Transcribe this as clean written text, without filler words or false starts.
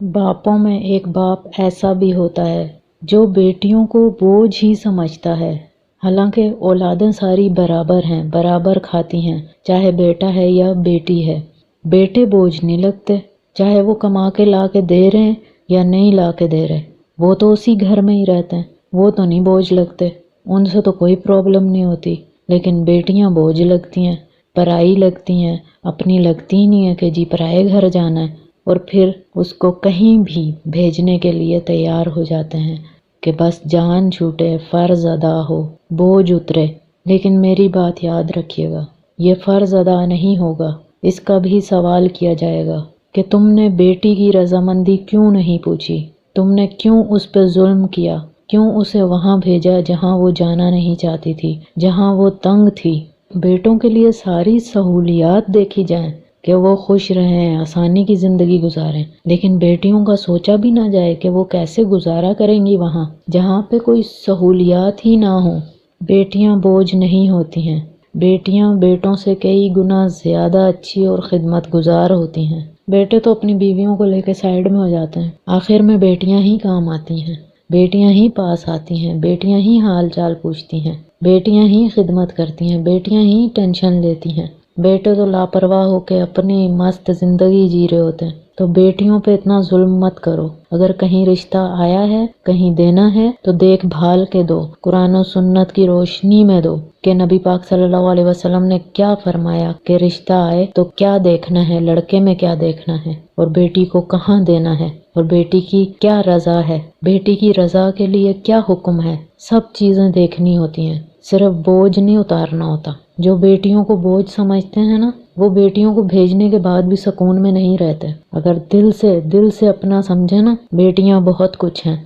باپوں میں ایک باپ ایسا بھی ہوتا ہے جو بیٹیوں کو بوجھ ہی سمجھتا ہے، حالانکہ اولادیں ساری برابر ہیں، برابر کھاتی ہیں، چاہے بیٹا ہے یا بیٹی ہے۔ بیٹے بوجھ نہیں لگتے، چاہے وہ کما کے لا کے دے رہے ہیں یا نہیں لا کے دے رہے، وہ تو اسی گھر میں ہی رہتے ہیں، وہ تو نہیں بوجھ لگتے، ان سے تو کوئی پرابلم نہیں ہوتی۔ لیکن بیٹیاں بوجھ لگتی ہیں، پرائی لگتی ہیں، اپنی لگتی ہی نہیں ہے کہ جی پرائے گھر جانا ہے، اور پھر اس کو کہیں بھی بھیجنے کے لیے تیار ہو جاتے ہیں کہ بس جان چھوٹے، فرض ادا ہو، بوجھ اترے۔ لیکن میری بات یاد رکھیے گا، یہ فرض ادا نہیں ہوگا، اس کا بھی سوال کیا جائے گا کہ تم نے بیٹی کی رضامندی کیوں نہیں پوچھی، تم نے کیوں اس پہ ظلم کیا، کیوں اسے وہاں بھیجا جہاں وہ جانا نہیں چاہتی تھی، جہاں وہ تنگ تھی۔ بیٹوں کے لیے ساری سہولیات دیکھی جائیں کہ وہ خوش رہیں، آسانی کی زندگی گزاریں، لیکن بیٹیوں کا سوچا بھی نہ جائے کہ وہ کیسے گزارا کریں گی وہاں جہاں پہ کوئی سہولیات ہی نہ ہوں۔ بیٹیاں بوجھ نہیں ہوتی ہیں، بیٹیاں بیٹوں سے کئی گنا زیادہ اچھی اور خدمت گزار ہوتی ہیں۔ بیٹے تو اپنی بیویوں کو لے کے سائیڈ میں ہو جاتے ہیں، آخر میں بیٹیاں ہی کام آتی ہیں، بیٹیاں ہی پاس آتی ہیں، بیٹیاں ہی حال چال پوچھتی ہیں، بیٹیاں ہی خدمت کرتی ہیں، بیٹیاں ہی ٹینشن لیتی ہیں۔ بیٹے تو لاپرواہ ہو کے اپنی مست زندگی جی رہے ہوتے ہیں۔ تو بیٹیوں پہ اتنا ظلم مت کرو، اگر کہیں رشتہ آیا ہے، کہیں دینا ہے تو دیکھ بھال کے دو، قرآن و سنت کی روشنی میں دو کہ نبی پاک صلی اللہ علیہ وسلم نے کیا فرمایا کہ رشتہ آئے تو کیا دیکھنا ہے، لڑکے میں کیا دیکھنا ہے، اور بیٹی کو کہاں دینا ہے، اور بیٹی کی کیا رضا ہے، بیٹی کی رضا کے لیے کیا حکم ہے، سب چیزیں دیکھنی ہوتی ہیں، صرف بوجھ نہیں اتارنا ہوتا۔ جو بیٹیوں کو بوجھ سمجھتے ہیں نا، وہ بیٹیوں کو بھیجنے کے بعد بھی سکون میں نہیں رہتے۔ اگر دل سے اپنا سمجھے نا، بیٹیاں بہت کچھ ہیں،